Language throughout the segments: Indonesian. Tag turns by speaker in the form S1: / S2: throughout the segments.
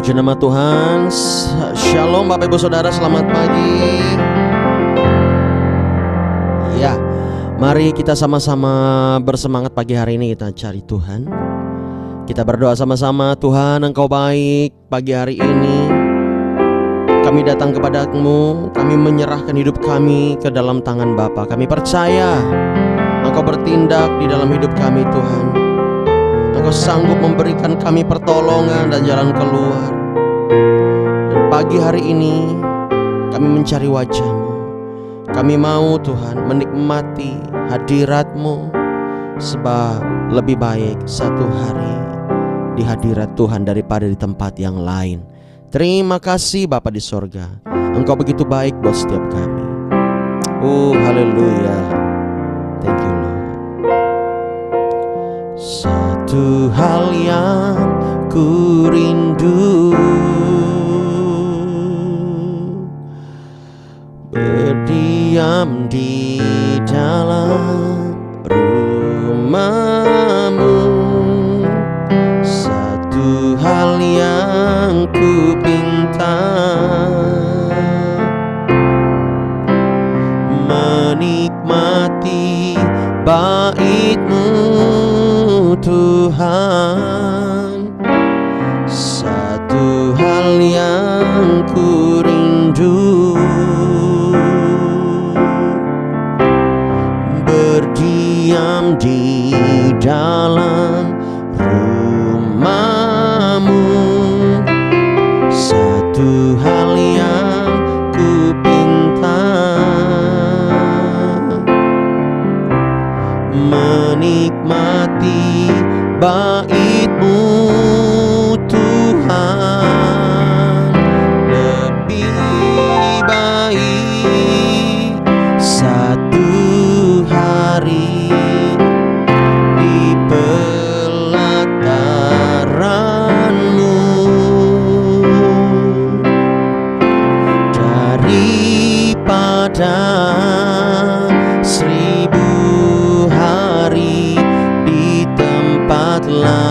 S1: Puji nama Tuhan. Shalom Bapak Ibu Saudara, selamat pagi. Ya, mari kita sama-sama bersemangat pagi hari ini, kita cari Tuhan. Kita berdoa sama-sama. Tuhan, Engkau baik. Pagi hari ini kami datang kepadamu, kami menyerahkan hidup kami ke dalam tangan Bapa. Kami percaya Engkau bertindak di dalam hidup kami, Tuhan. Engkau sanggup memberikan kami pertolongan dan jalan keluar. Dan pagi hari ini kami mencari wajah-Mu. Kami mau, Tuhan, menikmati hadirat-Mu, sebab lebih baik satu hari di hadirat Tuhan daripada di tempat yang lain. Terima kasih Bapa di sorga, Engkau begitu baik buat setiap kami. Oh haleluya. Thank you Lord. Satu hal yang ku rindu, berdiam di dalam rumah-Mu. Satu hal yang ku pinta, menikmati bait-Mu Tuhan. Satu hal yang ku rindu, berdiam di dalam rumah-Mu. Satu hal yang ku pinta, menikmati bait-Mu Tuhan. Lebih baik satu hari di pelataran-Mu daripada 1000 hari di tempat lain.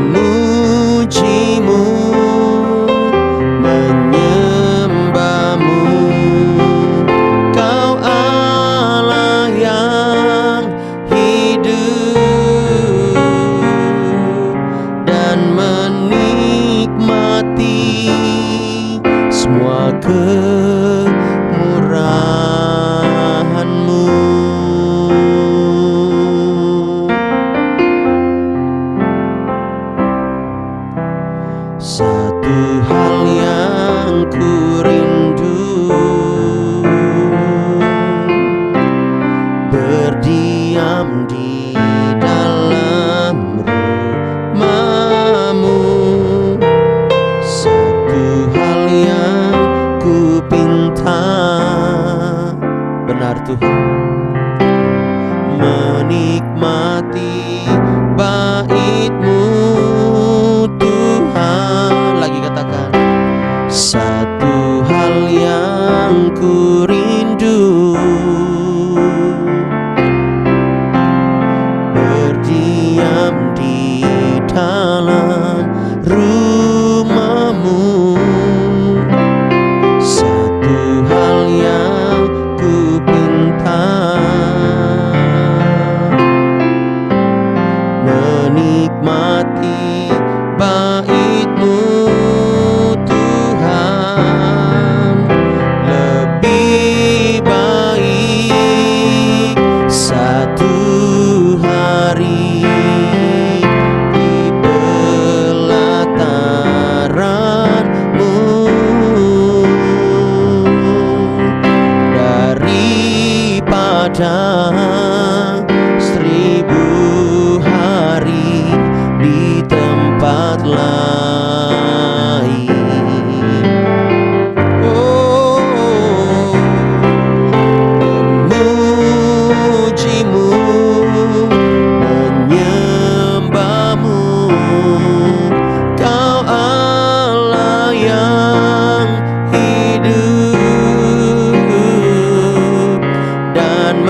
S1: Memuji-Mu, menyembah-Mu, Kau Allah yang hidup, dan menikmati semua kemurahan-Mu. Satu hal yang ku rindu, berdiam di dalam rumah-Mu. Satu hal yang ku pinta, benar Tuhan, menikmati bait-Mu Tuhan. Lagi katakan, satu hal yang ku rindu, berdiam di dalam rumah-Mu. Satu hal yang ku pinta, menikmati bait-Mu Tuhan. Lebih baik satu hari di pelataran-Mu daripada 1000 hari di tempat lain. Oh, memuji-Mu, menyembah-Mu, Kau Allah yang hidup, dan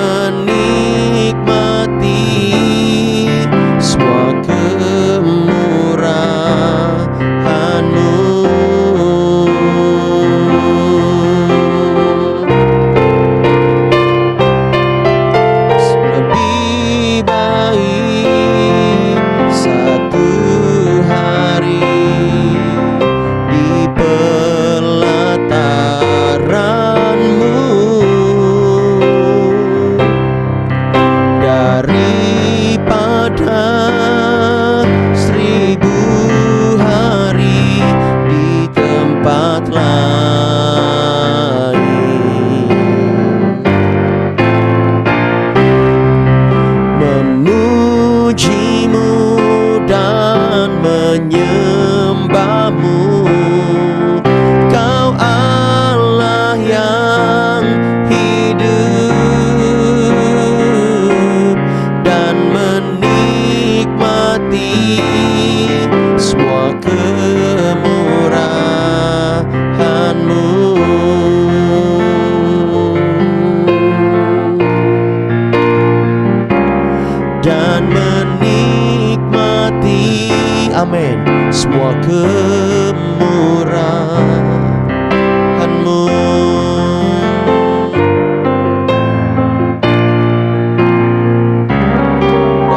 S1: semua kemurahan-Mu.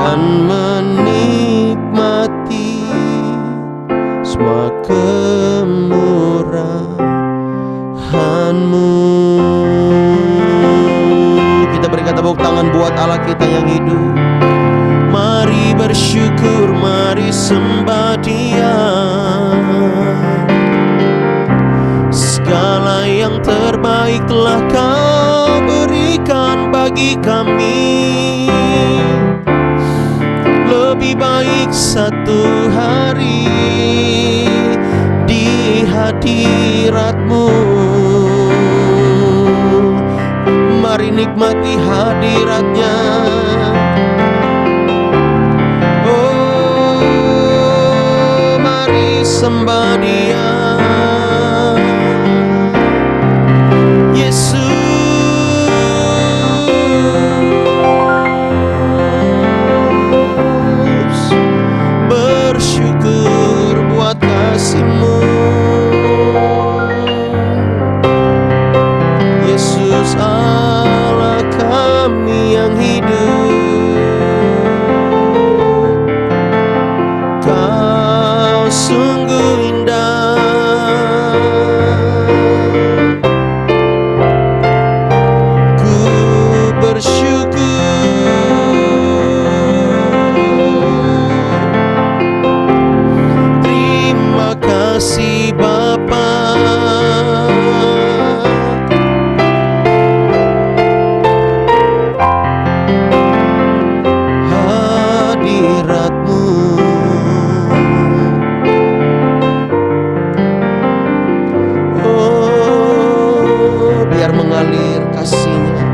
S1: Dan menikmati semua kemurahan-Mu. Kita berikan tepuk tangan buat Allah kita yang hidup. Mari bersyukur, mari sembah Dia. Segala yang terbaik telah Kau berikan bagi kami. Lebih baik satu hari di hadirat-Mu. Mari nikmati hadirat-Nya. Oh, mari sembah Dia. Yesus, bersyukur buat kasih-Mu. Yesus Allah kami yang hidup, Kau sungguh indah. Ku bersyukur. Terima kasih Bapa. Hadirat-Mu, oh, biar mengalir kasih-Nya.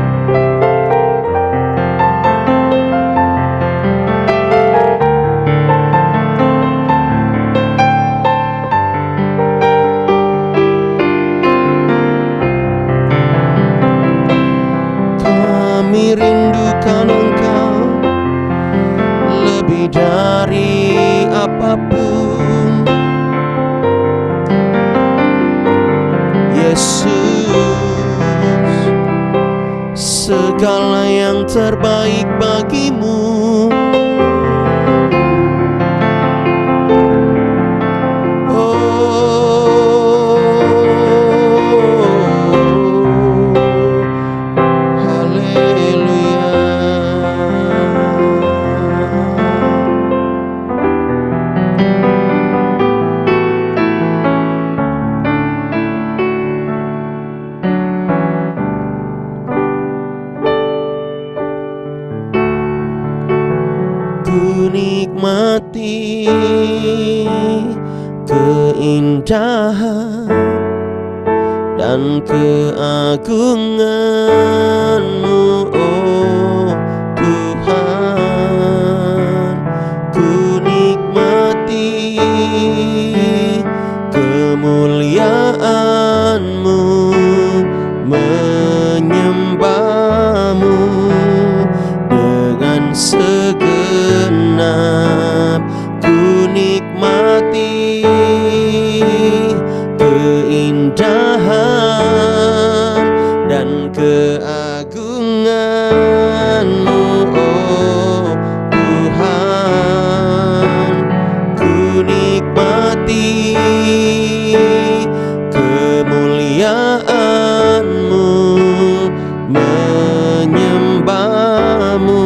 S1: Kami rindukan Engkau lebih dari apapun, Yesus. Segala yang terbaik bagi-Mu. Ku nikmati keindahan dan keagungan-Mu, oh Tuhan. Ku nikmati kemuliaan-Mu, menyembah-Mu dengan segenap. Ku nikmati keindahan dan keagungan-Mu, oh Tuhan. Ku nikmati kemuliaan-Mu, menyembah-Mu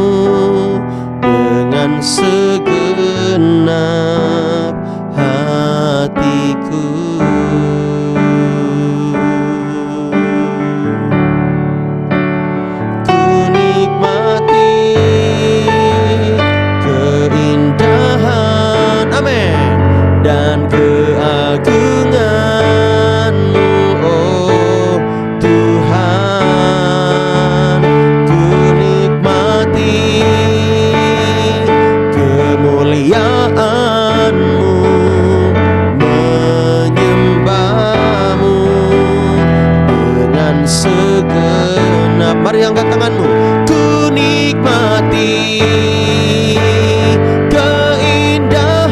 S1: dengan segenap hatiku. Ku nikmati keindahan, amin, dan keagungan-Mu, oh Tuhan. Ku nikmati kemuliaan-Mu, menyembah-Mu dengan segenap. Mari angkat tanganmu. Ku nikmati keindahan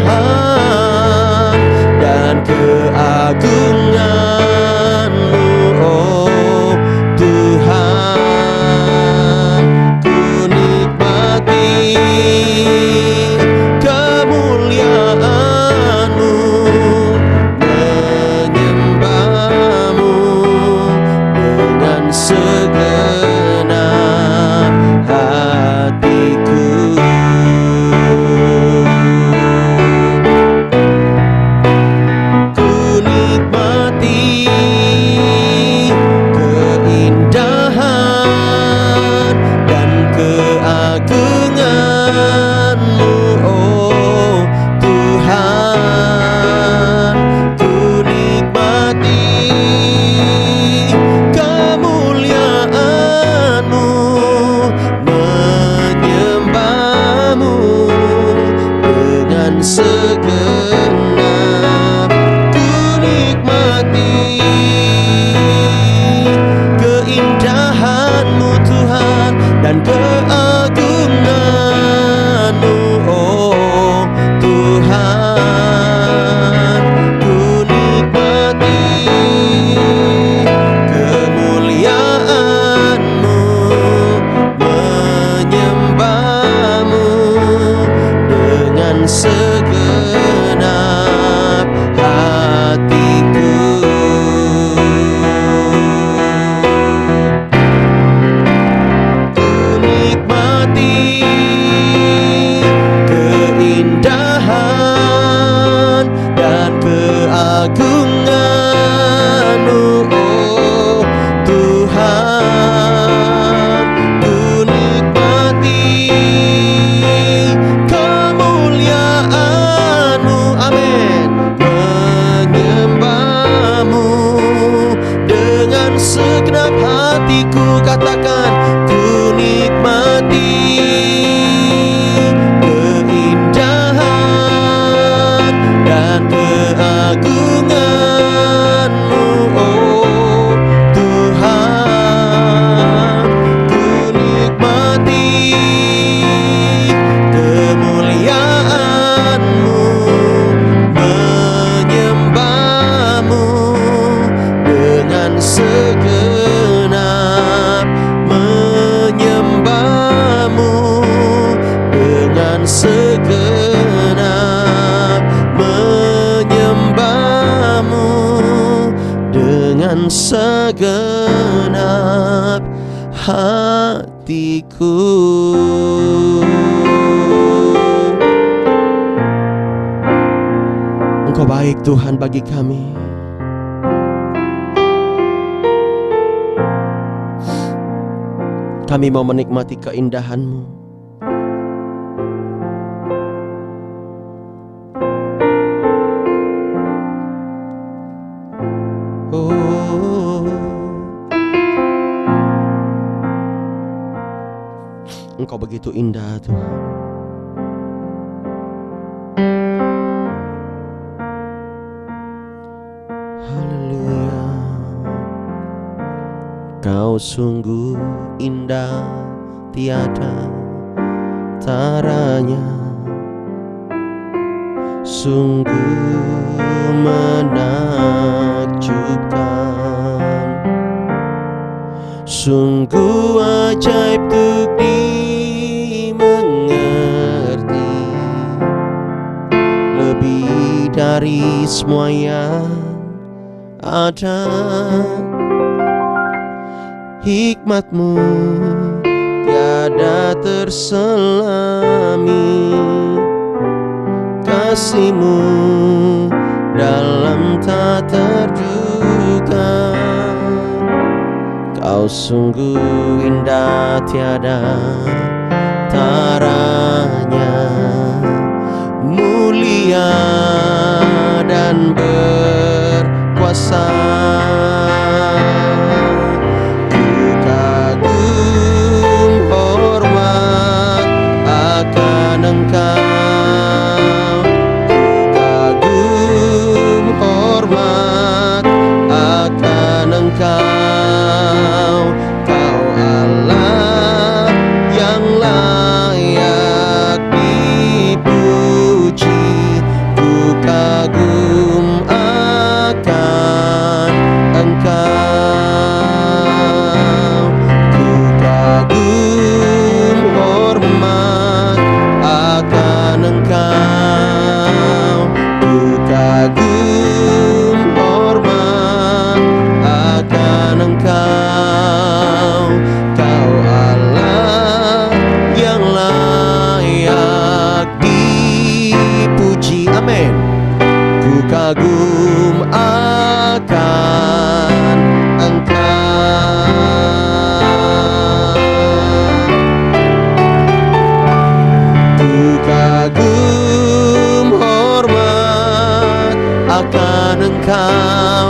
S1: segenap hatiku. Engkau baik Tuhan bagi kami. Kami mau menikmati keindahan-Mu. Oh, Engkau begitu indah Tuhan. Haleluya. Kau sungguh indah, tiada taranya, sungguh menakjubkan, sungguh ajaib untuk dimengerti, lebih dari semua yang ada. Hikmat-Mu tiada terselami, kasih-Mu dalam tak terduga. Kau sungguh indah, tiada taranya, mulia dan berkuasa. Kagum akan Engkau, ku kagum hormat akan Engkau,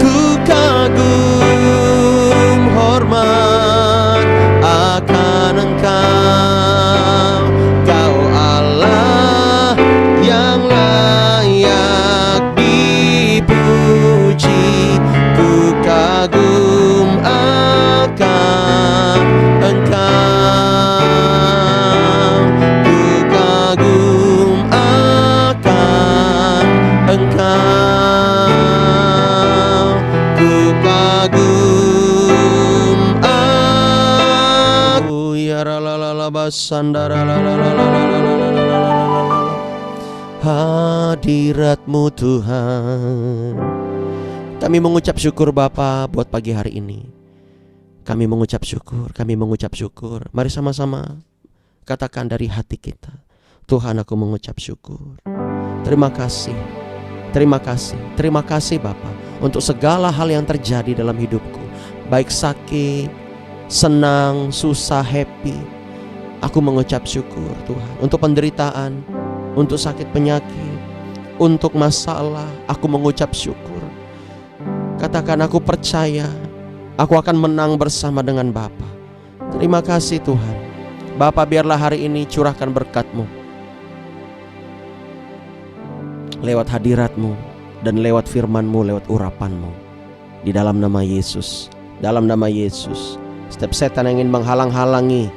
S1: ku kagum hormat akan Engkau, Kau Allah yang layak dipuji, ku kagum akan Engkau, ku kagum akan Engkau, ku kagum aku ya la basandara la. Hadirat-Mu Tuhan. Kami mengucap syukur Bapa buat pagi hari ini. Kami mengucap syukur, kami mengucap syukur. Mari sama-sama katakan dari hati kita, Tuhan aku mengucap syukur. Terima kasih, terima kasih, terima kasih Bapa untuk segala hal yang terjadi dalam hidupku. Baik sakit, senang, susah, happy. Aku mengucap syukur Tuhan untuk penderitaan, untuk sakit penyakit, untuk masalah. Aku mengucap syukur. Katakan aku percaya aku akan menang bersama dengan Bapa. Terima kasih Tuhan. Bapa, biarlah hari ini curahkan berkat-Mu lewat hadirat-Mu dan lewat firman-Mu, lewat urapan-Mu. Di dalam nama Yesus, dalam nama Yesus, setiap setan yang ingin menghalang-halangi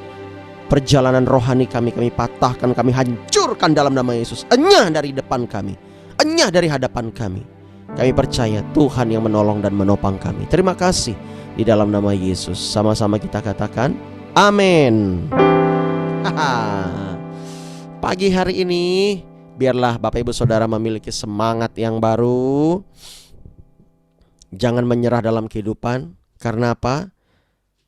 S1: perjalanan rohani kami patahkan, kami hancurkan dalam nama Yesus. Enyah dari depan kami, enyah dari hadapan kami. Kami percaya Tuhan yang menolong dan menopang kami. Terima kasih di dalam nama Yesus. Sama-sama kita katakan amin. Pagi hari ini biarlah Bapak Ibu Saudara memiliki semangat yang baru. Jangan menyerah dalam kehidupan. Karena apa?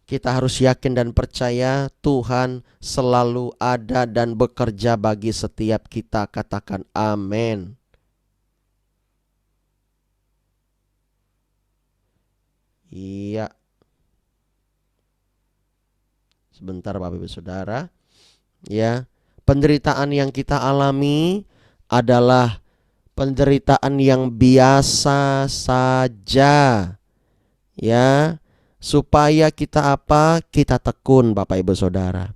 S1: Kita harus yakin dan percaya Tuhan selalu ada dan bekerja bagi setiap kita. Katakan amin. Iya. Sebentar Bapak Ibu Saudara. Ya, penderitaan yang kita alami adalah penderitaan yang biasa saja. Ya, supaya kita apa? Kita tekun Bapak Ibu Saudara.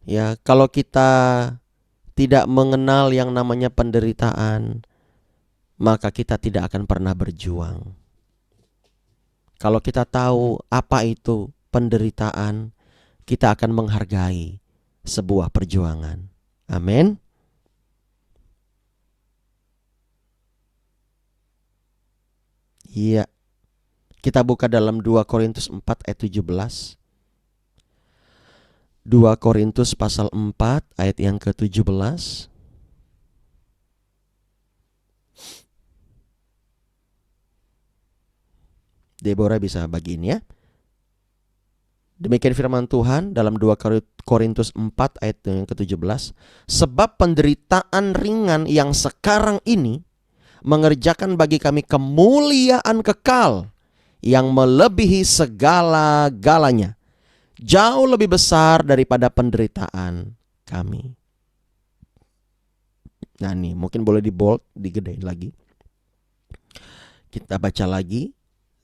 S1: Ya, kalau kita tidak mengenal yang namanya penderitaan, maka kita tidak akan pernah berjuang. Kalau kita tahu apa itu penderitaan, kita akan menghargai sebuah perjuangan. Amin. Iya. Kita buka dalam 2 Korintus 4 ayat 17. 2 Korintus pasal 4 ayat yang ke-17. Deborah bisa bagiin ya. Demikian firman Tuhan dalam 2 Korintus 4 ayat yang ke-17. Sebab penderitaan ringan yang sekarang ini mengerjakan bagi kami kemuliaan kekal yang melebihi segala-galanya, jauh lebih besar daripada penderitaan kami. Nah nih mungkin boleh di bold, digedein lagi. Kita baca lagi.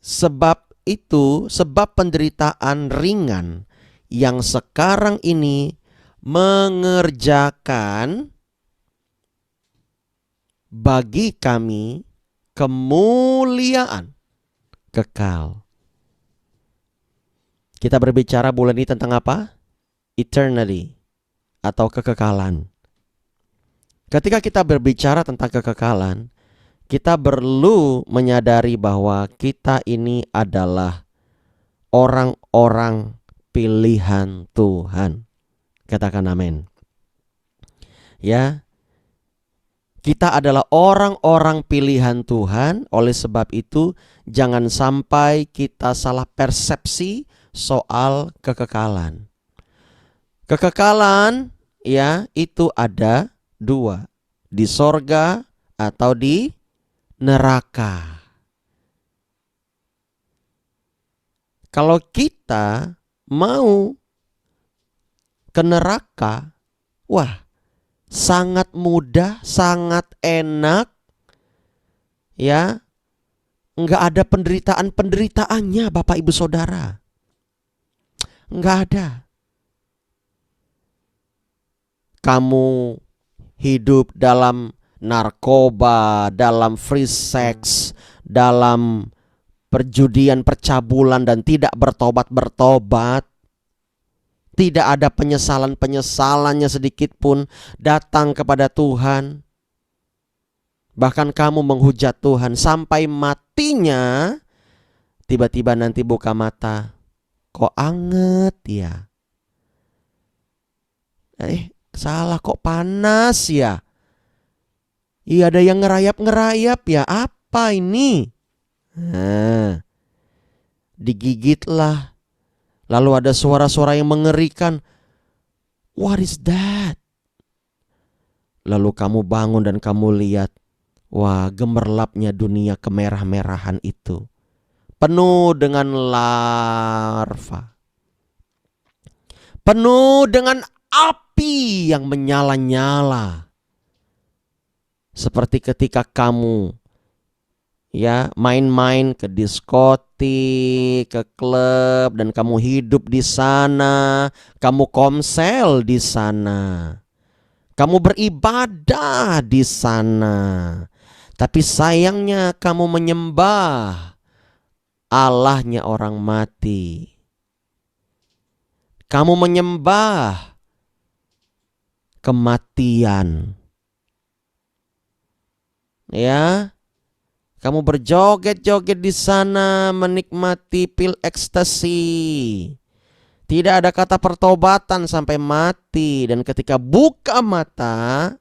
S1: Sebab penderitaan ringan yang sekarang ini mengerjakan bagi kami kemuliaan kekal. Kita berbicara bulan ini tentang apa? Eternity atau kekekalan. Ketika kita berbicara tentang kekekalan, kita perlu menyadari bahwa kita ini adalah orang-orang pilihan Tuhan. Katakan amin. Ya. Kita adalah orang-orang pilihan Tuhan. Oleh sebab itu, jangan sampai kita salah persepsi soal kekekalan. Kekekalan ya itu ada dua, di sorga atau di neraka. Kalau kita mau ke neraka, wah, sangat mudah, sangat enak, ya, nggak ada penderitaan-penderitaannya, Bapak Ibu Saudara, nggak ada. Kamu hidup dalam narkoba, dalam free sex, dalam perjudian, percabulan, dan tidak bertobat-bertobat. Tidak ada penyesalannya sedikit pun datang kepada Tuhan. Bahkan kamu menghujat Tuhan sampai matinya. Tiba-tiba nanti buka mata, kok anget ya? Salah, kok panas ya? Iya, ada yang ngerayap-ngerayap ya. Apa ini? Nah, digigitlah. Lalu ada suara-suara yang mengerikan. What is that? Lalu kamu bangun dan kamu lihat, wah, gemerlapnya dunia kemerah-merahan itu, penuh dengan larva, penuh dengan api yang menyala-nyala. Seperti ketika kamu ya main-main ke diskotik, ke klub, dan kamu hidup di sana, kamu komsel di sana, kamu beribadah di sana. Tapi sayangnya kamu menyembah Allahnya orang mati. Kamu menyembah kematian. Ya, kamu berjoget-joget di sana, menikmati pil ekstasi. Tidak ada kata pertobatan sampai mati. Dan ketika buka mata,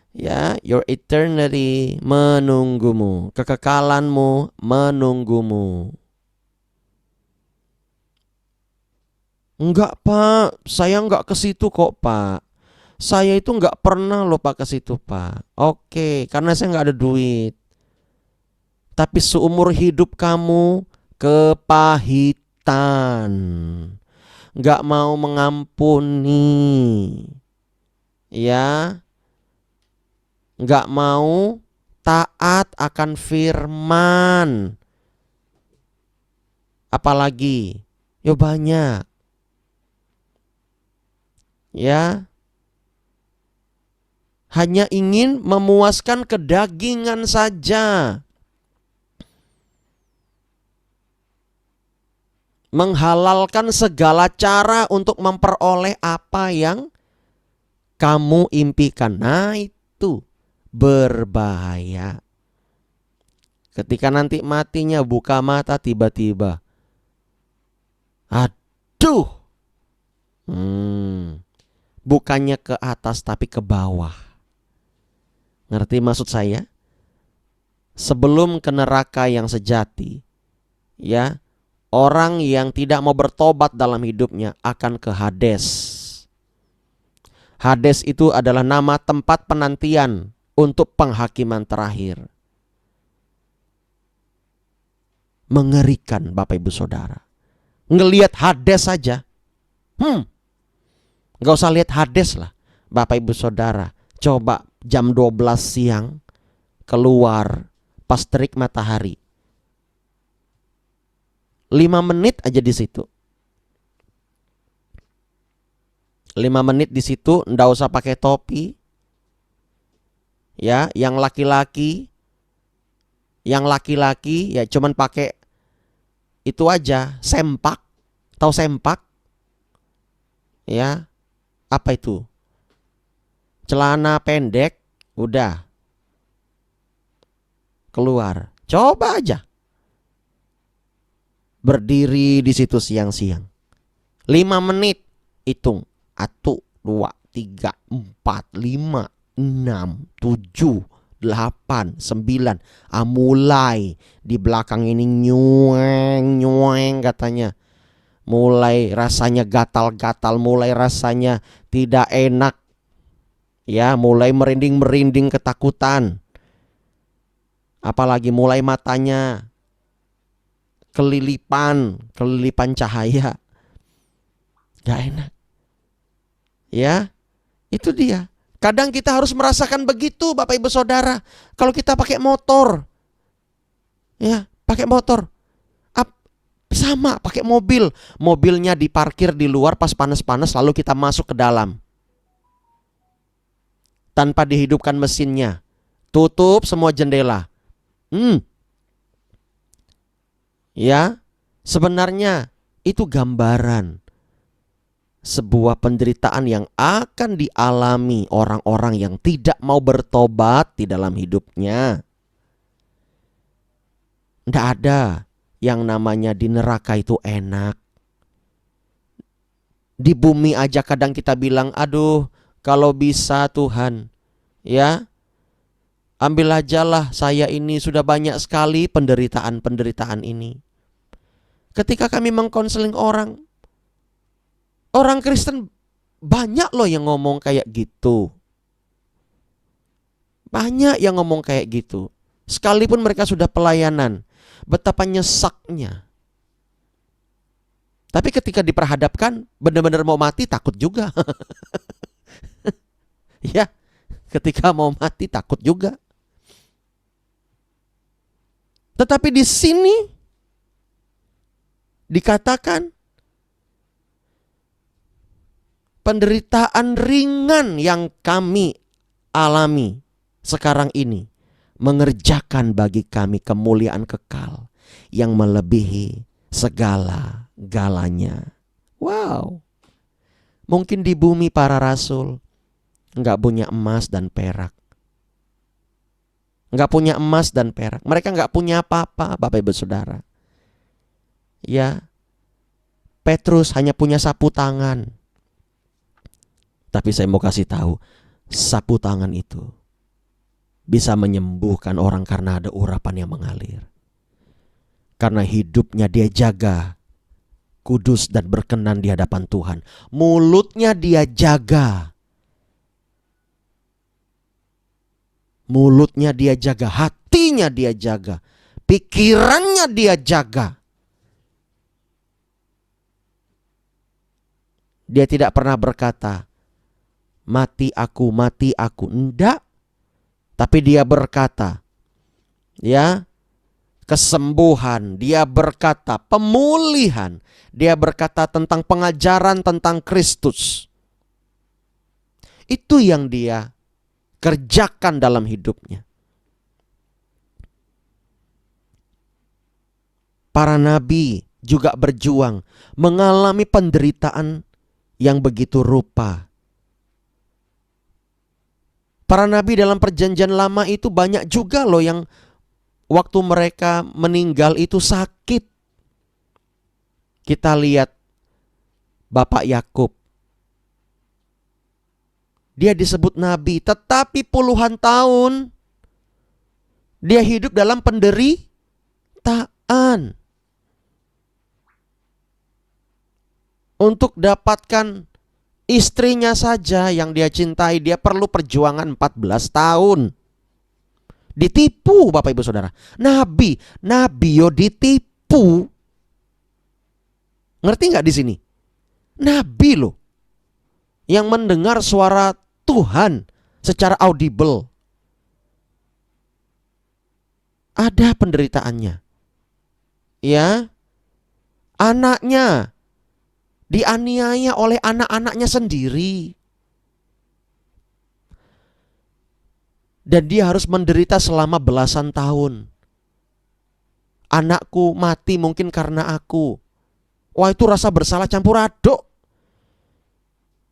S1: Ya, your eternity menunggumu, kekekalanmu menunggumu. Enggak Pak, saya enggak ke situ kok Pak. Saya itu enggak pernah loh Pak ke situ Pak. Oke, karena saya enggak ada duit. Tapi seumur hidup kamu kepahitan, enggak mau mengampuni, ya, enggak mau taat akan firman. Apalagi, yo banyak. Ya, hanya ingin memuaskan kedagingan saja, menghalalkan segala cara untuk memperoleh apa yang kamu impikan. Nah, itu berbahaya. Ketika nanti matinya buka mata tiba-tiba, aduh, bukannya ke atas tapi ke bawah. Ngerti maksud saya? Sebelum ke neraka yang sejati, ya, orang yang tidak mau bertobat dalam hidupnya akan ke Hades. Hades itu adalah nama tempat penantian untuk penghakiman terakhir. Mengerikan Bapak Ibu Saudara. Ngelihat Hades saja, gak usah lihat Hades lah Bapak Ibu Saudara. Coba jam 12 siang keluar pas terik matahari, 5 menit aja di situ. 5 menit di situ, ndak usah pakai topi. Ya, yang laki-laki ya cuman pakai itu aja, sempak. Tahu sempak? Ya, apa itu? Celana pendek, udah keluar. Coba aja berdiri di situ siang-siang, 5 menit, hitung 1, 2, 3, 4, 5, 6, 7, 8, 9. Mulai di belakang ini nyueng katanya. Mulai rasanya gatal-gatal, mulai rasanya tidak enak. Ya, mulai merinding-merinding ketakutan. Apalagi mulai matanya kelilipan cahaya. Gak enak. Ya, itu dia. Kadang kita harus merasakan begitu Bapak Ibu Saudara. Kalau kita pakai motor, ya, pakai motor, sama pakai mobil. Mobilnya diparkir di luar pas panas-panas, lalu kita masuk ke dalam tanpa dihidupkan mesinnya. Tutup semua jendela. Ya, sebenarnya itu gambaran sebuah penderitaan yang akan dialami orang-orang yang tidak mau bertobat di dalam hidupnya. Tidak ada yang namanya di neraka itu enak. Di bumi aja kadang kita bilang, aduh, kalau bisa Tuhan, ya, ambil aja lah saya ini, sudah banyak sekali penderitaan ini. Ketika kami mengkonseling orang Kristen, banyak loh yang ngomong kayak gitu. Banyak yang ngomong kayak gitu. Sekalipun mereka sudah pelayanan, betapa nyesaknya. Tapi ketika diperhadapkan benar-benar mau mati, takut juga. Ya, ketika mau mati takut juga. Tetapi di sini dikatakan penderitaan ringan yang kami alami sekarang ini mengerjakan bagi kami kemuliaan kekal yang melebihi segala-galanya. Wow. Mungkin di bumi para rasul enggak punya emas dan perak. Enggak punya emas dan perak. Mereka enggak punya apa-apa, Bapak Ibu Saudara. Ya, Petrus hanya punya sapu tangan. Tapi saya mau kasih tahu, sapu tangan itu bisa menyembuhkan orang karena ada urapan yang mengalir. Karena hidupnya dia jaga kudus dan berkenan di hadapan Tuhan. Mulutnya dia jaga. Mulutnya dia jaga, hatinya dia jaga, pikirannya dia jaga. Dia tidak pernah berkata, mati aku, mati aku. Enggak. Tapi dia berkata, ya, kesembuhan, dia berkata pemulihan, dia berkata tentang pengajaran tentang Kristus. Itu yang dia kerjakan dalam hidupnya. Para nabi juga berjuang mengalami penderitaan yang begitu rupa. Para nabi dalam perjanjian lama itu banyak juga loh yang waktu mereka meninggal itu sakit. Kita lihat Bapak Yakub. Dia disebut nabi, tetapi puluhan tahun dia hidup dalam penderitaan. Untuk dapatkan istrinya saja yang dia cintai, dia perlu perjuangan 14 tahun. Ditipu Bapak Ibu Saudara. Nabi yo ditipu. Ngerti nggak di sini? Nabi loh yang mendengar suara Tuhan secara audible. Ada penderitaannya. Ya. Anaknya dianiaya oleh anak-anaknya sendiri. Dan dia harus menderita selama belasan tahun. Anakku mati mungkin karena aku. Wah, itu rasa bersalah campur aduk.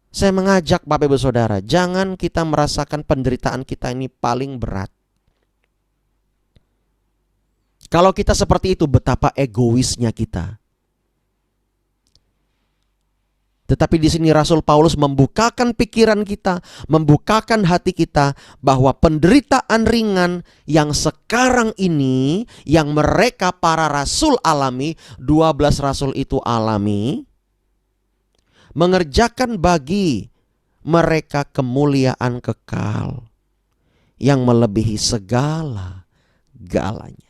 S1: Saya mengajak Bapak Ibu Saudara, jangan kita merasakan penderitaan kita ini paling berat. Kalau kita seperti itu, betapa egoisnya kita. Tetapi di sini Rasul Paulus membukakan pikiran kita, membukakan hati kita bahwa penderitaan ringan yang sekarang ini, yang mereka para rasul alami, 12 rasul itu alami, mengerjakan bagi mereka kemuliaan kekal yang melebihi segala-galanya.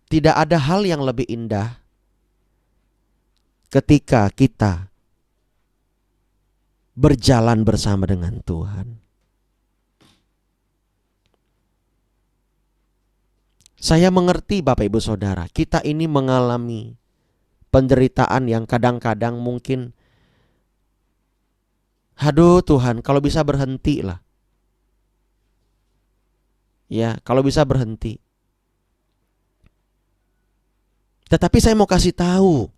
S1: Tidak ada hal yang lebih indah ketika kita berjalan bersama dengan Tuhan. Saya mengerti Bapak Ibu Saudara, kita ini mengalami penderitaan yang kadang-kadang mungkin, aduh Tuhan, kalau bisa berhenti lah. Ya, kalau bisa berhenti. Tetapi saya mau kasih tahu,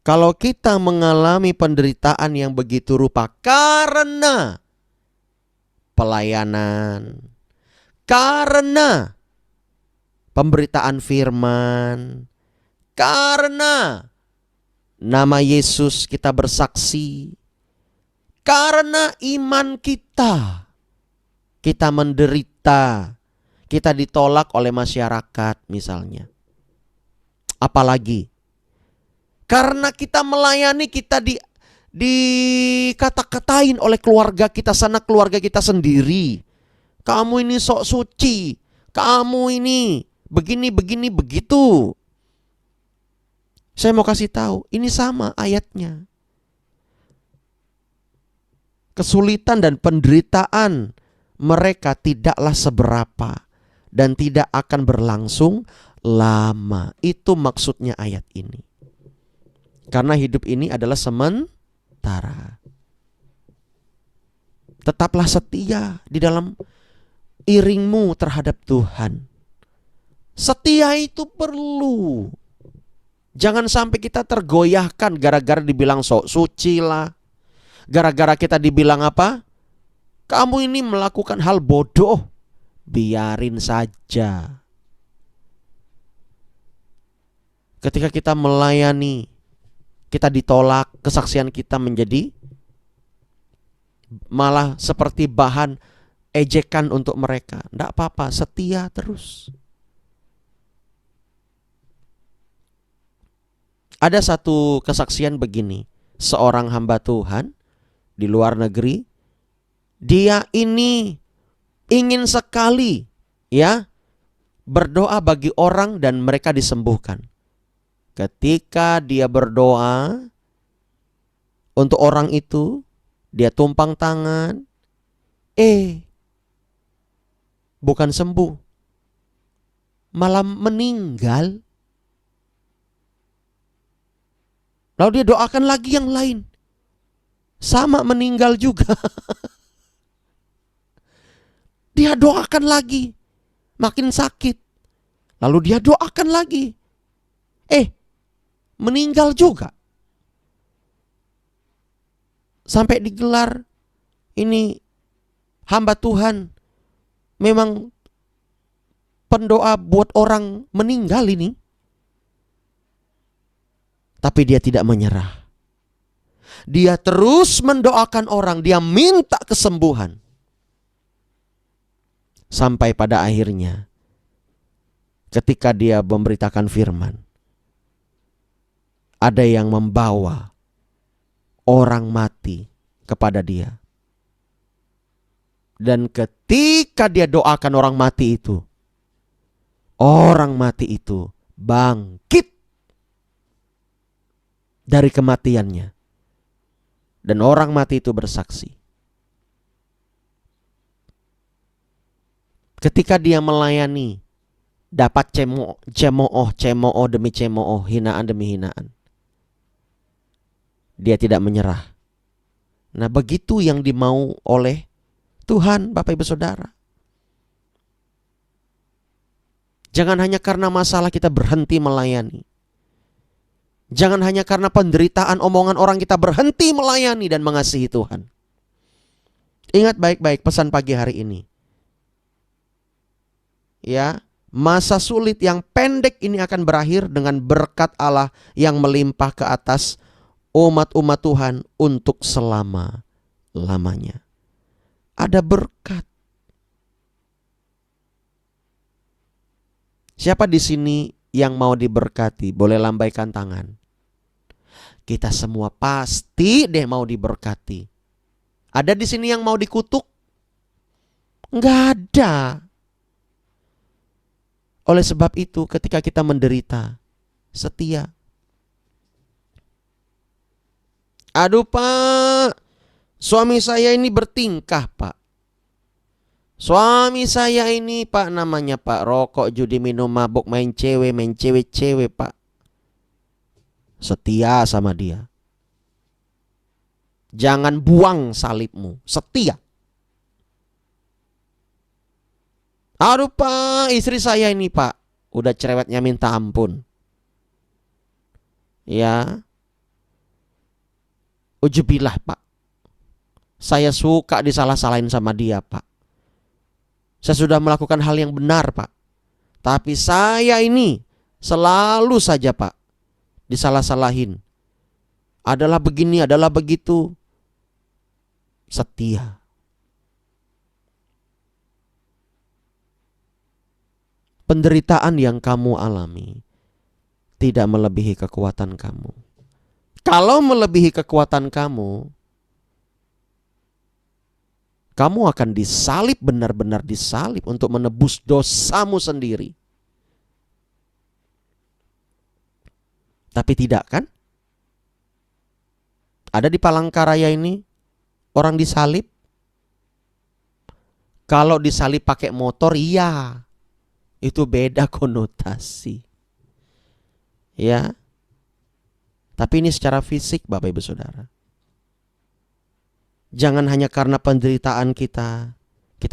S1: kalau kita mengalami penderitaan yang begitu rupa karena pelayanan, karena pemberitaan firman, karena nama Yesus kita bersaksi, karena iman kita menderita, kita ditolak oleh masyarakat misalnya. Apalagi karena kita melayani, kita dikata-katain oleh keluarga kita, sanak keluarga kita sendiri. Kamu ini sok suci, kamu ini begini begitu. Saya mau kasih tahu, ini sama ayatnya. Kesulitan dan penderitaan mereka tidaklah seberapa dan tidak akan berlangsung lama. Itu maksudnya ayat ini. Karena hidup ini adalah sementara. Tetaplah setia di dalam iringmu terhadap Tuhan. Setia itu perlu. Jangan sampai kita tergoyahkan gara-gara dibilang sok suci lah. Gara-gara kita dibilang apa? Kamu ini melakukan hal bodoh. Biarin saja. Ketika kita melayani, kita ditolak, kesaksian kita menjadi malah seperti bahan ejekan untuk mereka. Tidak apa-apa, setia terus. Ada satu kesaksian begini, seorang hamba Tuhan di luar negeri, dia ini ingin sekali ya berdoa bagi orang dan mereka disembuhkan. Ketika dia berdoa untuk orang itu, dia tumpang tangan, bukan sembuh, malah meninggal. Lalu dia doakan lagi yang lain, sama meninggal juga. Dia doakan lagi, makin sakit. Lalu dia doakan lagi, meninggal juga. Sampai digelar ini hamba Tuhan memang pendoa buat orang meninggal ini. Tapi dia tidak menyerah. Dia terus mendoakan orang, dia minta kesembuhan. Sampai pada akhirnya ketika dia memberitakan firman, ada yang membawa orang mati kepada dia. Dan ketika dia doakan orang mati itu, orang mati itu bangkit dari kematiannya. Dan orang mati itu bersaksi. Ketika dia melayani, dapat cemooh demi cemooh, hinaan demi hinaan, dia tidak menyerah. Nah, begitu yang dimau oleh Tuhan, Bapak Ibu Saudara. Jangan hanya karena masalah kita berhenti melayani. Jangan hanya karena penderitaan omongan orang kita berhenti melayani dan mengasihi Tuhan. Ingat baik-baik pesan pagi hari ini. Ya, masa sulit yang pendek ini akan berakhir dengan berkat Allah yang melimpah ke atas umat-umat Tuhan untuk selama-lamanya. Ada berkat. Siapa di sini yang mau diberkati? Boleh lambaikan tangan. Kita semua pasti deh mau diberkati. Ada di sini yang mau dikutuk? Enggak ada. Oleh sebab itu ketika kita menderita, setia. Aduh Pak, suami saya ini bertingkah Pak. Suami saya ini Pak namanya Pak, rokok, judi, minum, mabuk, main cewek Pak. Setia sama dia. Jangan buang salibmu, setia. Aduh Pak, istri saya ini Pak, udah cerewetnya minta ampun. Ya, ujubillah Pak, saya suka disalah-salahin sama dia Pak. Saya sudah melakukan hal yang benar Pak, tapi saya ini selalu saja Pak disalah-salahin. Adalah begini, adalah begitu. Setia. Penderitaan yang kamu alami tidak melebihi kekuatan kamu. Kalau melebihi kekuatan kamu, kamu akan disalib, benar-benar disalib untuk menebus dosamu sendiri. Tapi tidak kan? Ada di Palangkaraya ini orang disalib. Kalau disalib pakai motor, iya, itu beda konotasi. Ya. Tapi ini secara fisik Bapak Ibu Saudara. Jangan hanya karena penderitaan kita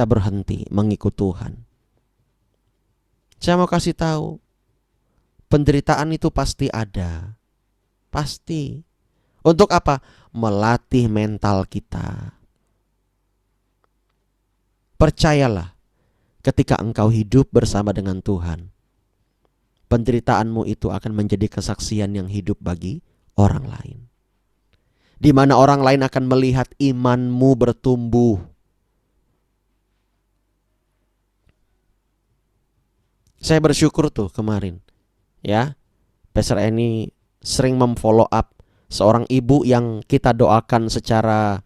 S1: berhenti mengikut Tuhan. Saya mau kasih tahu, penderitaan itu pasti ada. Pasti. Untuk apa? Melatih mental kita. Percayalah, ketika engkau hidup bersama dengan Tuhan, penderitaanmu itu akan menjadi kesaksian yang hidup bagi orang lain. di mana orang lain akan melihat imanmu bertumbuh. Saya bersyukur tuh kemarin, ya, Pastor Eni sering memfollow up seorang ibu yang kita doakan secara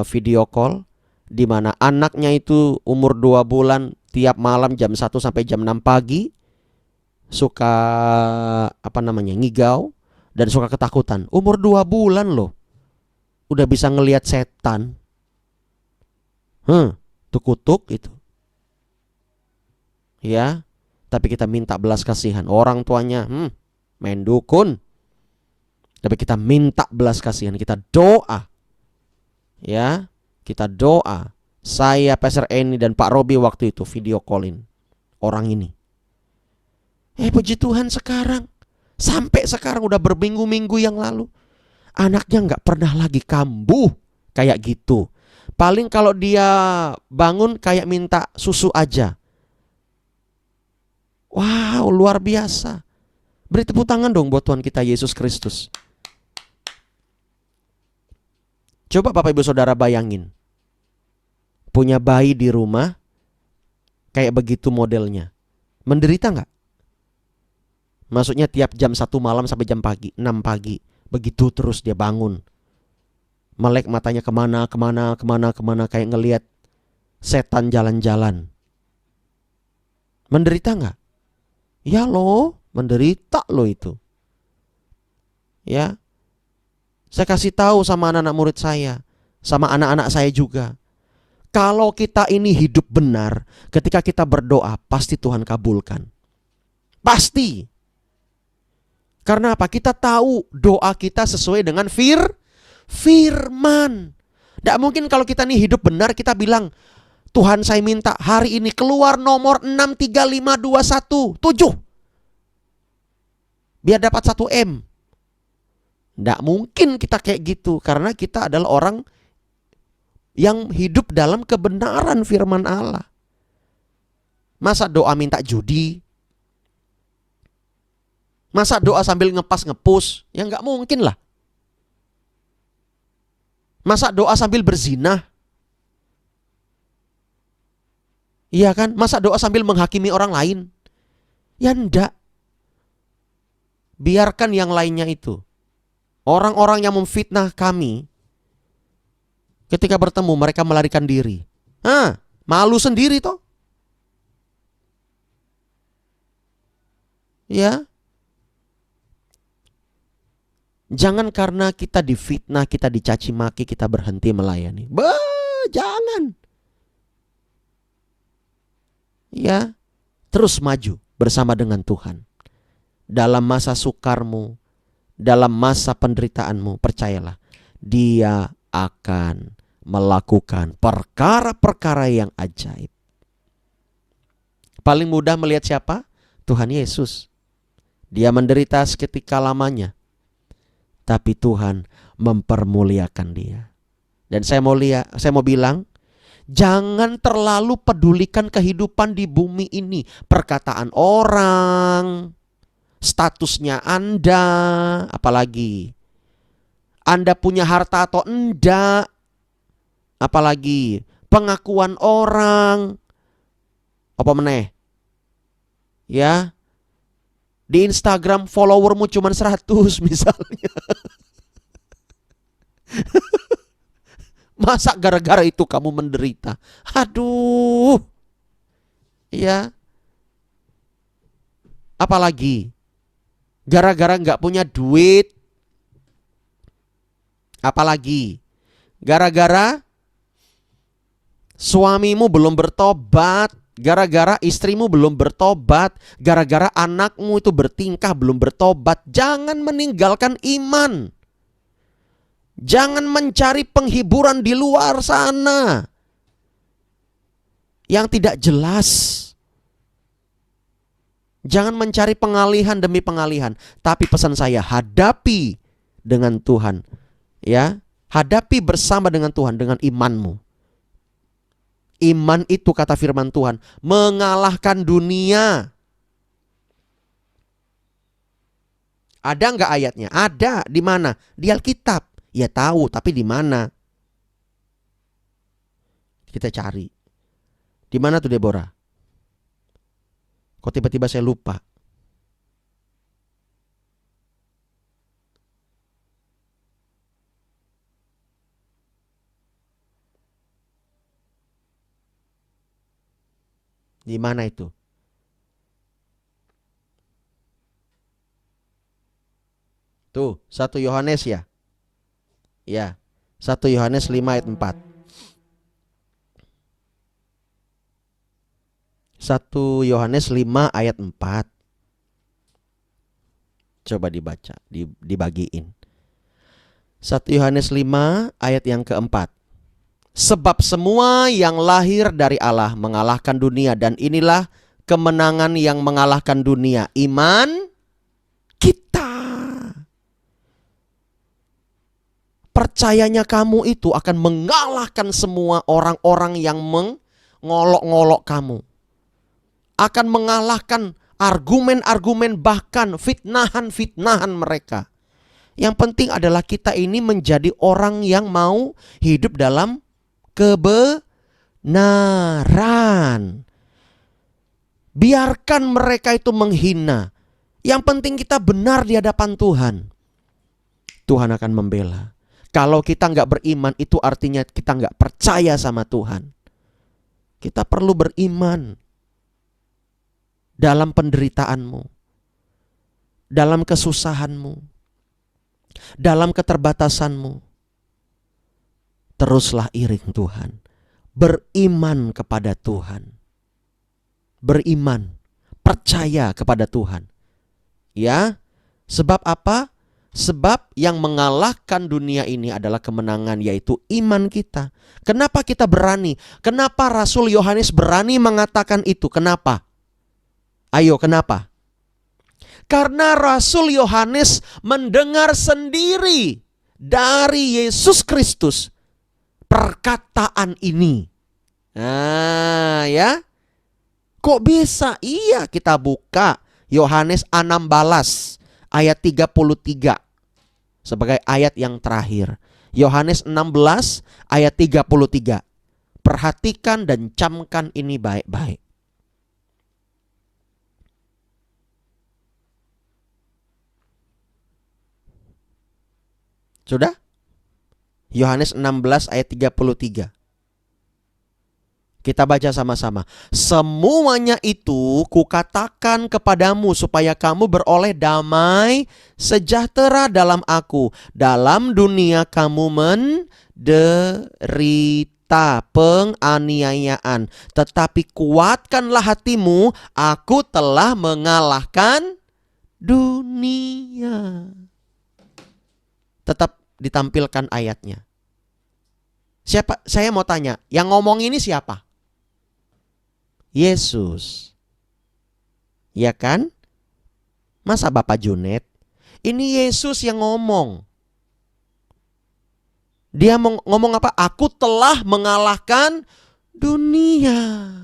S1: video call, di mana anaknya itu umur 2 bulan, tiap malam jam 1 sampai jam 6 pagi suka ngigau dan suka ketakutan. Umur 2 bulan loh, udah bisa ngelihat setan. Kutuk itu. Ya, tapi kita minta belas kasihan. Orang tuanya main dukun, tapi kita minta belas kasihan. Kita doa. Ya, kita doa. Saya, Pastor Eni dan Pak Robi waktu itu video callin orang ini. Puji Tuhan, sampai sekarang udah berminggu-minggu yang lalu, anaknya gak pernah lagi kambuh kayak gitu. Paling kalau dia bangun kayak minta susu aja. Wow, luar biasa. Beri tepuk tangan dong buat Tuhan kita Yesus Kristus. Coba Bapak Ibu Saudara bayangin, punya bayi di rumah kayak begitu modelnya. Menderita gak? Maksudnya tiap jam 1 malam sampai jam 6 pagi. Begitu terus dia bangun. Melek matanya kemana, kayak ngelihat setan jalan-jalan. Menderita gak? Ya loh, menderita loh itu. Ya, saya kasih tahu sama anak-anak murid saya, sama anak-anak saya juga. Kalau kita ini hidup benar, ketika kita berdoa, pasti Tuhan kabulkan. Pasti. Karena apa? Kita tahu doa kita sesuai dengan firman. Tidak mungkin kalau kita ini hidup benar, kita bilang, Tuhan saya minta hari ini keluar nomor 63521 7. Biar dapat 1 M. Tidak mungkin kita kayak gitu. Karena kita adalah orang yang hidup dalam kebenaran firman Allah. Masa doa minta judi? Masa doa sambil ngepas-ngepus? Ya nggak mungkin lah. Masa doa sambil berzina? Iya kan? Masa doa sambil menghakimi orang lain? Ya enggak. Biarkan yang lainnya itu. Orang-orang yang memfitnah kami, ketika bertemu mereka melarikan diri. Malu sendiri toh. Ya. Jangan karena kita difitnah, kita dicaci maki, kita berhenti melayani. Jangan. Ya, terus maju bersama dengan Tuhan. Dalam masa sukarmu, dalam masa penderitaanmu, percayalah, Dia akan melakukan perkara-perkara yang ajaib. Paling mudah melihat siapa? Tuhan Yesus. Dia menderita seketika lamanya, tapi Tuhan mempermuliakan dia. Dan saya mau bilang, jangan terlalu pedulikan kehidupan di bumi ini. Perkataan orang, statusnya Anda, apalagi Anda punya harta atau enggak, apalagi pengakuan orang, apa meneh, ya, di Instagram followermu cuma 100 misalnya. Masa gara-gara itu kamu menderita? Aduh. Ya. Apalagi gara-gara gak punya duit. Apalagi gara-gara suamimu belum bertobat, gara-gara istrimu belum bertobat, gara-gara anakmu itu bertingkah belum bertobat. Jangan meninggalkan iman. Jangan mencari penghiburan di luar sana yang tidak jelas. Jangan mencari pengalihan demi pengalihan. Tapi pesan saya, hadapi dengan Tuhan. Ya, hadapi bersama dengan Tuhan dengan imanmu. Iman itu, kata firman Tuhan, mengalahkan dunia. Ada enggak ayatnya? Ada. Di mana? Di Alkitab. Ya tahu, tapi di mana? Kita cari. Di mana tuh Deborah? Kok tiba-tiba saya lupa? Di mana itu? Tuh, 1 Yohanes ya. Ya, 1 Yohanes 5 ayat 4. 1 Yohanes 5 ayat 4. Coba dibaca, dibagiin. 1 Yohanes 5 ayat yang keempat. Sebab semua yang lahir dari Allah mengalahkan dunia, dan inilah kemenangan yang mengalahkan dunia, iman kita. Percayanya kamu itu akan mengalahkan semua orang-orang yang mengolok-ngolok kamu. Akan mengalahkan argumen-argumen, bahkan fitnahan-fitnahan mereka. Yang penting adalah kita ini menjadi orang yang mau hidup dalam kebenaran. Biarkan mereka itu menghina. Yang penting kita benar di hadapan Tuhan. Tuhan akan membela. Kalau kita nggak beriman, itu artinya kita nggak percaya sama Tuhan. Kita perlu beriman dalam penderitaanmu, dalam kesusahanmu, dalam keterbatasanmu. Teruslah iring Tuhan. Beriman kepada Tuhan. Beriman, percaya kepada Tuhan. Ya, sebab apa? Sebab yang mengalahkan dunia ini adalah kemenangan, yaitu iman kita. Kenapa kita berani? Kenapa Rasul Yohanes berani mengatakan itu? Kenapa? Ayo, kenapa? Karena Rasul Yohanes mendengar sendiri dari Yesus Kristus perkataan ini. Nah, ya. Kok bisa? Iya, kita buka Yohanes 16 ayat 33 sebagai ayat yang terakhir. Yohanes 16 ayat 33. Perhatikan dan camkan ini baik-baik. Sudah? Yohanes 16 ayat 33. Kita baca sama-sama. Semuanya itu kukatakan kepadamu supaya kamu beroleh damai sejahtera dalam aku. Dalam dunia kamu menderita penganiayaan. Tetapi kuatkanlah hatimu, aku telah mengalahkan dunia. Tetap ditampilkan ayatnya. Siapa? Saya mau tanya, yang ngomong ini siapa? Yesus. Ya kan? Masa Bapak Junet? Ini Yesus yang ngomong. Dia ngomong apa? Aku telah mengalahkan dunia.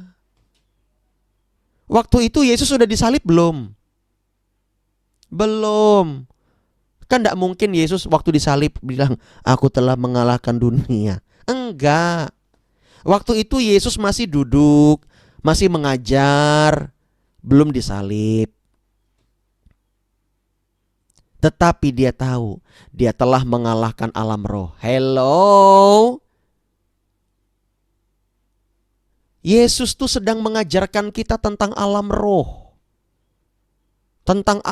S1: Waktu itu Yesus sudah disalib belum? Belum. Kan tidak mungkin Yesus waktu disalib bilang, aku telah mengalahkan dunia. Enggak. Waktu itu Yesus masih duduk, masih mengajar, belum disalib. Tetapi dia tahu, dia telah mengalahkan alam roh. Hello. Yesus tuh sedang mengajarkan kita tentang alam roh. Tentang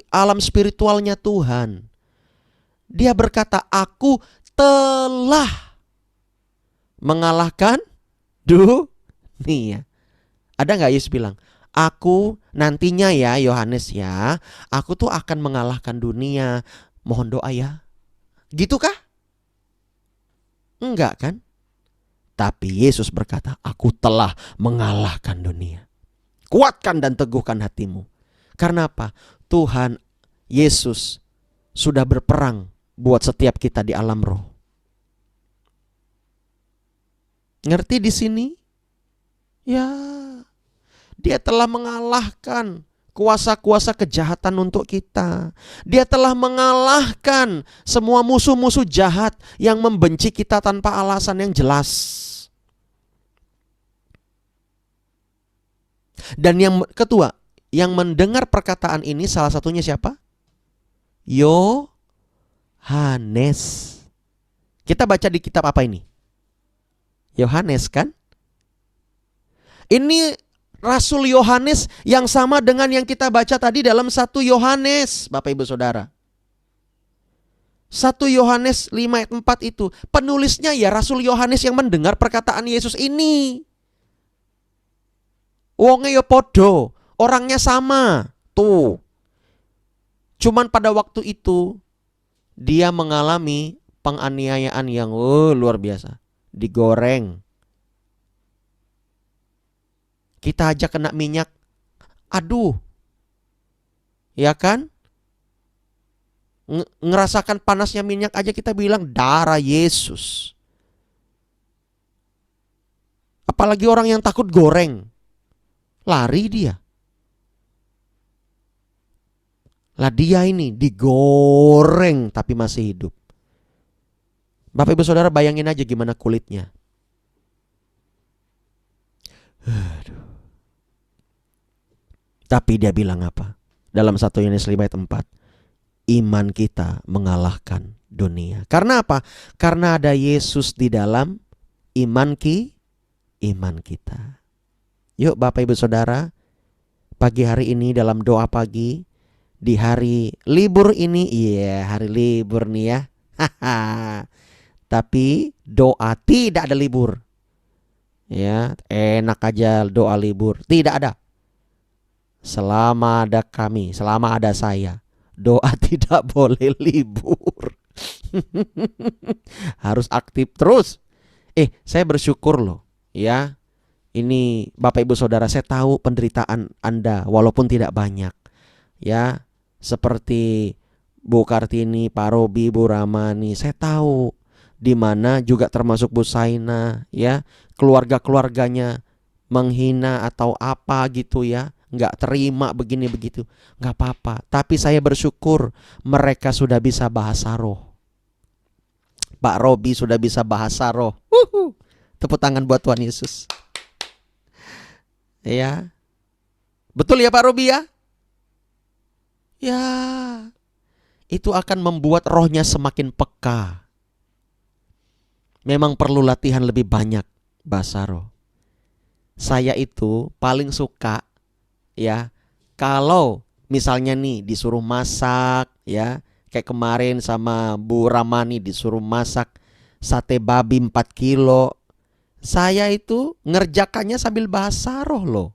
S1: alam spiritualnya Tuhan. Dia berkata, aku telah mengalahkan dunia. Ada gak Yesus bilang, aku nantinya ya Yohanes ya, aku tuh akan mengalahkan dunia. Mohon doa ya. Gitu kah? Enggak kan? Tapi Yesus berkata, aku telah mengalahkan dunia. Kuatkan dan teguhkan hatimu. Karena apa? Tuhan Yesus sudah berperang buat setiap kita di alam roh. Ngerti di sini? Ya, dia telah mengalahkan kuasa-kuasa kejahatan untuk kita. Dia telah mengalahkan semua musuh-musuh jahat yang membenci kita tanpa alasan yang jelas. Dan yang kedua, yang mendengar perkataan ini salah satunya siapa? Yohanes. Kita baca di kitab apa ini? Yohanes kan? Ini Rasul Yohanes yang sama dengan yang kita baca tadi dalam 1 Yohanes, Bapak Ibu Saudara. 1 Yohanes 5 ayat 4 itu penulisnya ya Rasul Yohanes yang mendengar perkataan Yesus ini. Wonge yo podo, orangnya sama. Tuh. Cuman pada waktu itu dia mengalami penganiayaan yang luar biasa. Digoreng. Kita aja kena minyak. Aduh. Ya kan? Ngerasakan panasnya minyak aja kita bilang darah Yesus. Apalagi orang yang takut goreng. Lari dia. Lah dia ini digoreng tapi masih hidup. Bapak Ibu Saudara bayangin aja gimana kulitnya. Aduh. Tapi dia bilang apa? Dalam 1 Yohanes 5 ayat 4. Iman kita mengalahkan dunia. Karena apa? Karena ada Yesus di dalam iman kita. Yuk Bapak Ibu Saudara, pagi hari ini dalam doa pagi, di hari libur ini, hari libur nih ya. Tapi doa tidak ada libur. Ya, enak aja doa libur. Tidak ada. Selama ada kami, selama ada saya, doa tidak boleh libur. Harus aktif terus. Saya bersyukur loh ya. Ini Bapak Ibu Saudara, saya tahu penderitaan Anda walaupun tidak banyak. Ya, seperti Bu Kartini, Pak Robi, Bu Ramani, saya tahu di mana juga termasuk Bu Saina ya, keluarga-keluarganya menghina atau apa gitu ya, nggak terima begini begitu, nggak apa-apa. Tapi saya bersyukur mereka sudah bisa bahasa roh. Pak Robi sudah bisa bahasa roh. Tepuk tangan buat Tuhan Yesus. Ya, betul ya Pak Robi ya? Ya, itu akan membuat rohnya semakin peka. Memang perlu latihan lebih banyak bahasa roh. Saya itu paling suka ya kalau misalnya nih disuruh masak ya, kayak kemarin sama Bu Ramani disuruh masak sate babi 4 kilo. Saya itu ngerjakannya sambil bahasa roh loh.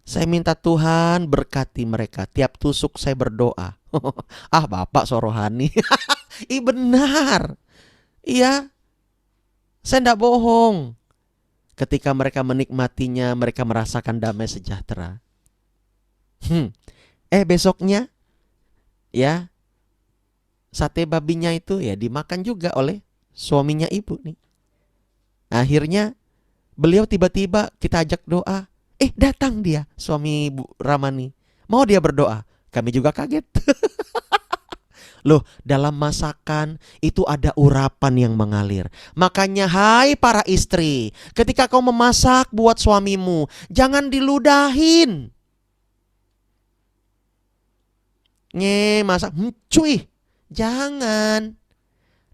S1: Saya minta Tuhan berkati mereka. Tiap tusuk saya berdoa. Bapak sorohani. Benar. Iya. Saya tidak bohong. Ketika mereka menikmatinya, mereka merasakan damai sejahtera. Besoknya ya, sate babinya itu ya dimakan juga oleh suaminya ibu nih. Akhirnya beliau tiba-tiba kita ajak doa. Datang dia, suami Bu Ramani. Mau dia berdoa. Kami juga kaget. Loh, dalam masakan itu ada urapan yang mengalir. Makanya hai para istri, ketika kau memasak buat suamimu, jangan diludahin. Masak, cuy, jangan.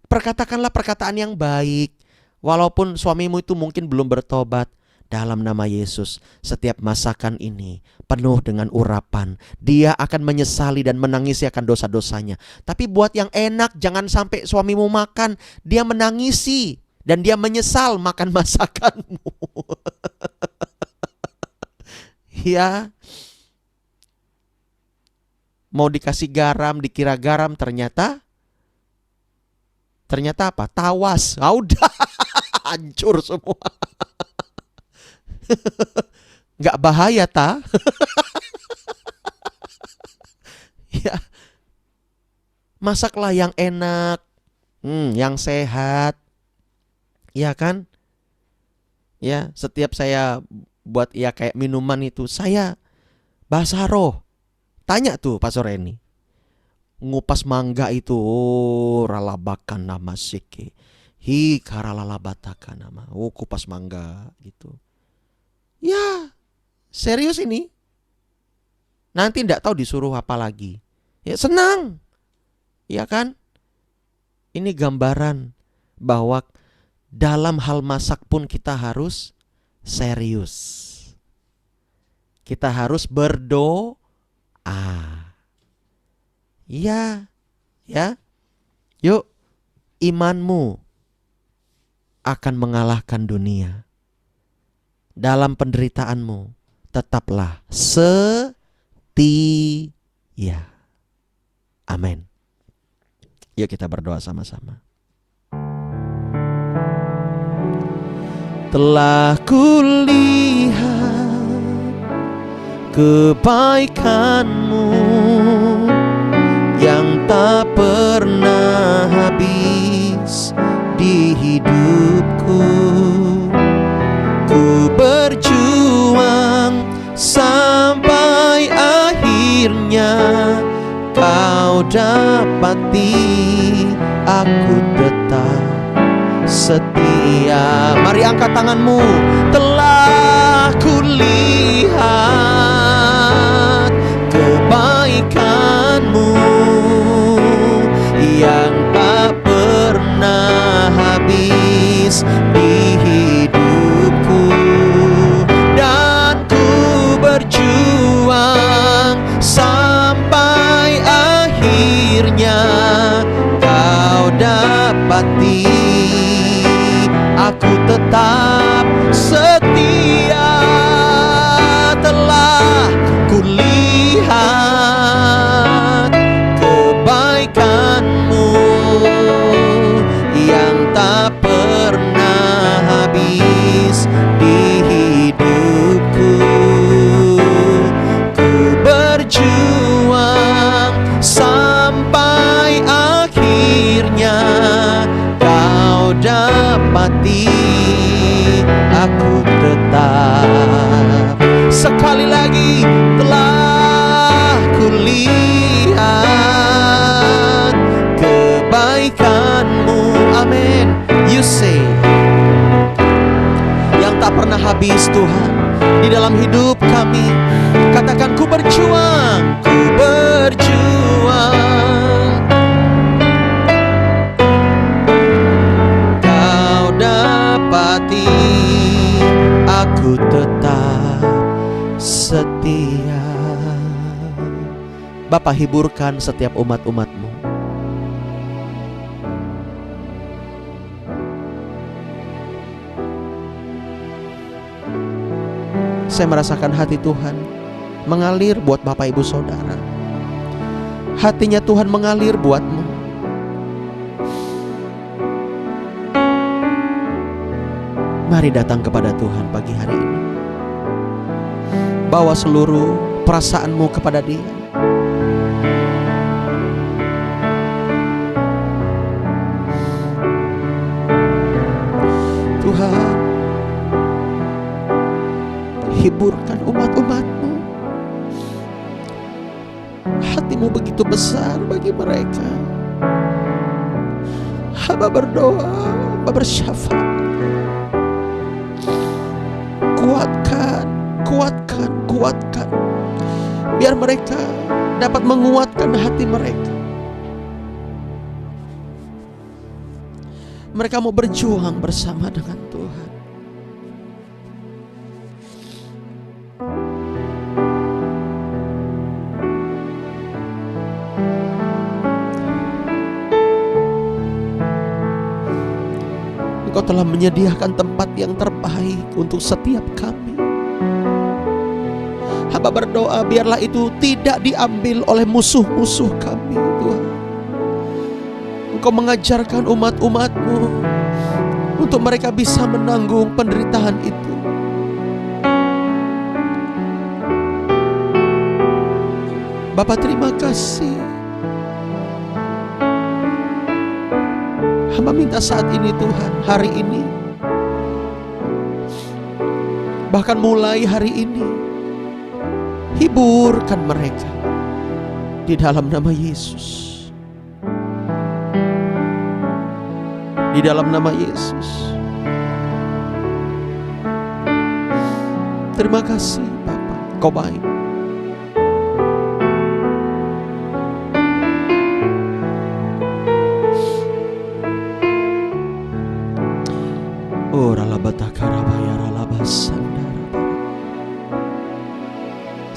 S1: Perkatakanlah perkataan yang baik. Walaupun suamimu itu mungkin belum bertobat, dalam nama Yesus, setiap masakan ini penuh dengan urapan. Dia akan menyesali dan menangisi akan dosa-dosanya. Tapi buat yang enak, jangan sampai suamimu makan, dia menangisi dan dia menyesal makan masakanmu. Ya, mau dikasih garam, dikira garam, ternyata apa? Tawas. Udah hancur semua. Nggak bahaya ta? Ya, masaklah yang enak, yang sehat, ya kan? Ya, setiap saya buat ya kayak minuman itu, saya Bahasa roh. Tanya tuh Pastor Reni. Ngupas mangga itu, ralabakan nama sike. Hi karalalabataka nama. Kupas mangga gitu. Ya, serius ini. Nanti ndak tahu disuruh apa lagi. Ya senang. Ya kan? Ini gambaran bahwa dalam hal masak pun kita harus serius. Kita harus berdoa. Iya, ya. Yuk, imanmu akan mengalahkan dunia. Dalam penderitaanmu, tetaplah setia. Amin. Yuk kita berdoa sama-sama. Telah kulihat kebaikan-Mu yang tak pernah habis di hidupku. Ku berjuang sampai akhirnya Kau dapati aku tetap setia. Mari angkat tanganmu. Telah kulihat kebaikan-Mu yang tak pernah habis di hidupku, dan ku berjuang sampai akhirnya Kau dapati aku tetap setia. Telah kulihat kebaikan-Mu yang tak pernah habis di hidupku. Ku berjuang sampai akhirnya Kau dapati aku tetap. Sekali lagi, telah kulihat kebaikan-Mu. Amin. You say, yang tak pernah habis Tuhan di dalam hidup kami. Katakan, ku berjuang, ku berjuang. Kau dapati aku tetap setia. Bapa, hiburkan setiap umat-umat-Mu. Saya merasakan hati Tuhan mengalir buat Bapak Ibu Saudara. Hatinya Tuhan mengalir buatmu. Mari datang kepada Tuhan pagi hari ini. Bawa seluruh perasaanmu kepada Dia. Tuhan, hiburkan umat-umat-Mu. Hati-Mu begitu besar bagi mereka. Hamba berdoa, hamba bersyafaat. Kuatkan. Biar mereka dapat menguatkan hati mereka. Mereka mau berjuang bersama dengan Tuhan. Engkau telah menyediakan tempat yang terbaik untuk setiap kami. Hamba berdoa, biarlah itu tidak diambil oleh musuh-musuh kami, Tuhan. Engkau mengajarkan umat-umat-Mu untuk mereka bisa menanggung penderitaan itu. Bapa, terima kasih. Hamba minta saat ini Tuhan, hari ini, bahkan mulai hari ini, Hiburkan mereka di dalam nama Yesus. Di dalam nama Yesus. Terima kasih Bapa, Kau baik.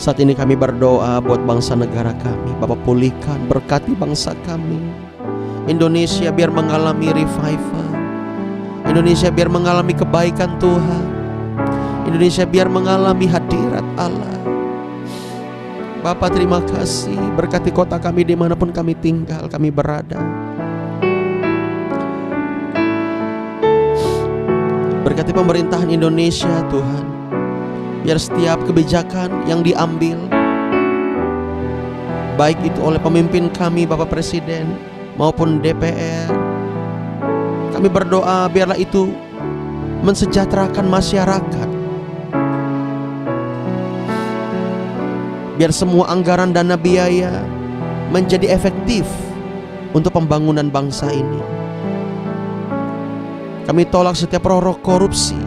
S1: Saat ini kami berdoa buat bangsa negara kami. Bapak pulihkan, berkati bangsa kami. Indonesia biar mengalami revival. Indonesia biar mengalami kebaikan Tuhan. Indonesia biar mengalami hadirat Allah. Bapak terima kasih, berkati kota kami dimanapun kami tinggal, kami berada. Berkati pemerintahan Indonesia Tuhan. Biar setiap kebijakan yang diambil, baik itu oleh pemimpin kami Bapak Presiden maupun DPR, kami berdoa biarlah itu mensejahterakan masyarakat. Biar semua anggaran dana biaya menjadi efektif untuk pembangunan bangsa ini. Kami tolak setiap roh-roh korupsi,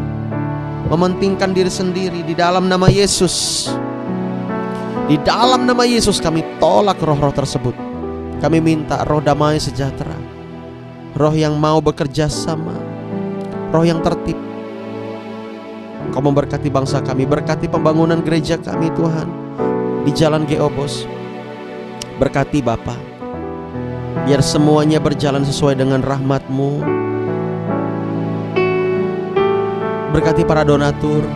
S1: mementingkan diri sendiri. Di dalam nama Yesus, di dalam nama Yesus kami tolak roh-roh tersebut. Kami minta roh damai sejahtera, roh yang mau bekerja sama, roh yang tertib. Kau memberkati bangsa kami, berkati pembangunan gereja kami Tuhan di Jalan Geobos. Berkati Bapa, biar semuanya berjalan sesuai dengan rahmat-Mu. Berkati para donatur,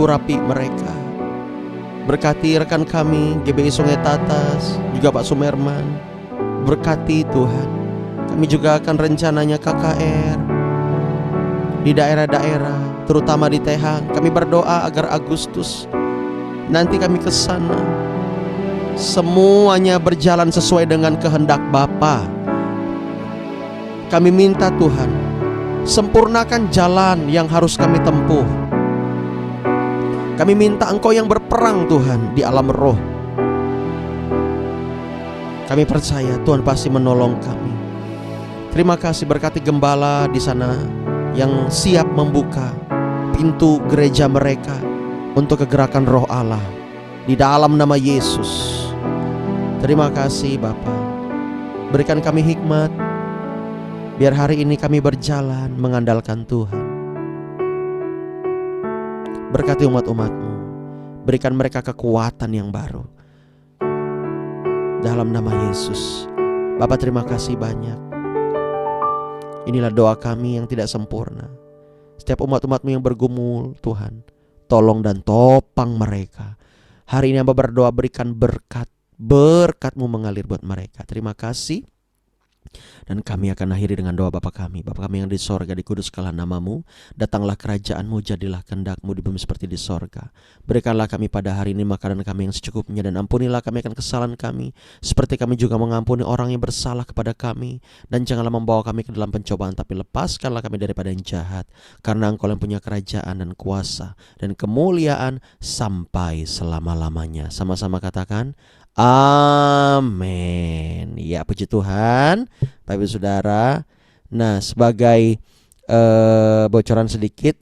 S1: urapi mereka. Berkati rekan kami GBI Sungai Tatas, juga Pak Sumerman. Berkati Tuhan. Kami juga akan rencananya KKR di daerah-daerah, terutama di Tehang. Kami berdoa agar Agustus nanti kami ke sana, semuanya berjalan sesuai dengan kehendak Bapa. Kami minta Tuhan, sempurnakan jalan yang harus kami tempuh. Kami minta Engkau yang berperang Tuhan di alam roh. Kami percaya Tuhan pasti menolong kami. Terima kasih, berkati gembala di sana yang siap membuka pintu gereja mereka untuk kegerakan roh Allah di dalam nama Yesus. Terima kasih Bapa. Berikan kami hikmat, biar hari ini kami berjalan mengandalkan Tuhan. Berkati umat-umat-Mu, berikan mereka kekuatan yang baru dalam nama Yesus. Bapa terima kasih banyak. Inilah doa kami yang tidak sempurna. Setiap umat-umat-Mu yang bergumul Tuhan, tolong dan topang mereka. Hari ini hamba berdoa, berikan berkat, berkat-Mu mengalir buat mereka. Terima kasih. Dan kami akan akhiri dengan doa Bapa kami. Bapa kami yang di sorga, dikuduskanlah nama-Mu. Datanglah kerajaan-Mu, jadilah kehendak-Mu di bumi seperti di sorga. Berikanlah kami pada hari ini makanan kami yang secukupnya, dan ampunilah kami akan kesalahan kami, seperti kami juga mengampuni orang yang bersalah kepada kami. Dan janganlah membawa kami ke dalam pencobaan, tapi lepaskanlah kami daripada yang jahat. Karena Engkau yang punya kerajaan dan kuasa dan kemuliaan sampai selama-lamanya. Sama-sama katakan amin. Ya, puji Tuhan, Bapak Ibu Saudara. Nah, sebagai bocoran sedikit,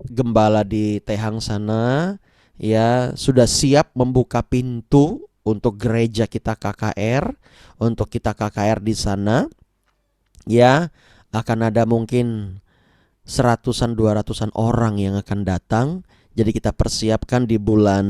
S1: gembala di Tehang sana ya sudah siap membuka pintu untuk gereja kita KKR, untuk kita KKR di sana. Ya, akan ada mungkin 100-an 200-an orang yang akan datang. Jadi kita persiapkan di bulan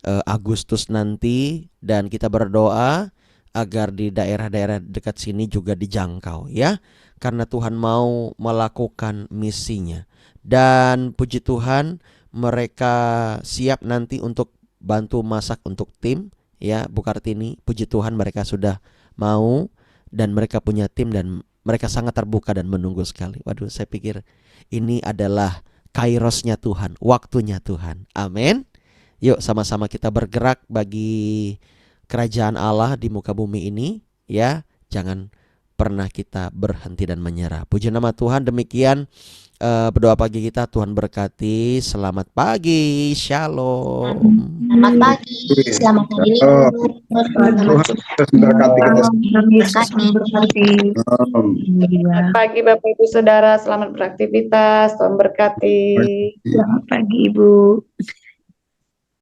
S1: Agustus nanti, dan kita berdoa agar di daerah-daerah dekat sini juga dijangkau ya, karena Tuhan mau melakukan misinya. Dan puji Tuhan, mereka siap nanti untuk bantu masak untuk tim ya, Bu Kartini. Puji Tuhan, mereka sudah mau dan mereka punya tim dan mereka sangat terbuka dan menunggu sekali. Waduh, saya pikir ini adalah kairosnya Tuhan, waktunya Tuhan. Amin. Yuk sama-sama kita bergerak bagi kerajaan Allah di muka bumi ini ya. Jangan pernah kita berhenti dan menyerah. Puji nama Tuhan. Demikian berdoa pagi kita. Tuhan berkati. Selamat pagi. Shalom.
S2: Selamat pagi, selamat hari libur.
S3: Tuhan berkati kita.
S2: Berkati.
S4: Selamat pagi Bapak Ibu Saudara, selamat beraktivitas, Tuhan berkati.
S3: Selamat
S5: pagi Ibu.